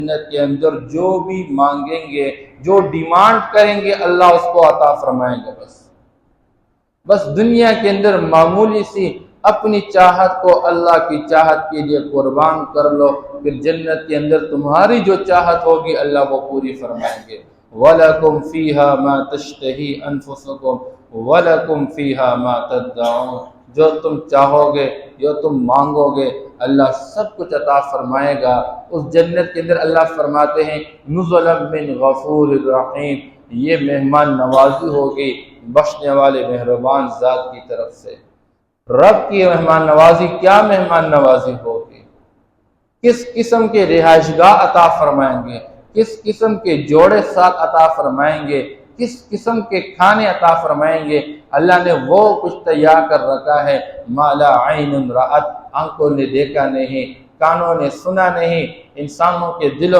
جنت کے اندر جو بھی مانگیں گے، جو ڈیمانڈ کریں گے، اللہ اس کو عطا فرمائیں گے۔ بس دنیا کے اندر معمولی سی اپنی چاہت کو اللہ کی چاہت کے لیے قربان کر لو، پھر جنت کے اندر تمہاری جو چاہت ہوگی اللہ وہ پوری فرمائیں گے۔ وَلَكُمْ فِيهَا مَا تَشْتَهِي أَنفُسُكُمْ وَلَكُمْ فِيهَا مَا تَدَّعُونَ، جو تم چاہو گے، جو تم مانگو گے، اللہ سب کچھ عطا فرمائے گا۔ اس جنت کے اندر اللہ فرماتے ہیں نُزُلًا مِّن غَفُورٍ رَحِيمٍ، یہ مہمان نوازی ہوگی بخشنے والے مہربان ذات کی طرف سے۔ رب کی مہمان نوازی کیا مہمان نوازی ہوگی؟ کس قسم کے رہائش گاہ عطا فرمائیں گے، کس قسم کے جوڑے ساتھ عطا فرمائیں گے، کس قسم کے کھانے عطا فرمائیں گے، اللہ نے وہ کچھ تیار کر رکھا ہے۔ ما لا عین رأت، آنکھوں نے دیکھا نہیں، کانوں نے سنا نہیں، انسانوں کے دلوں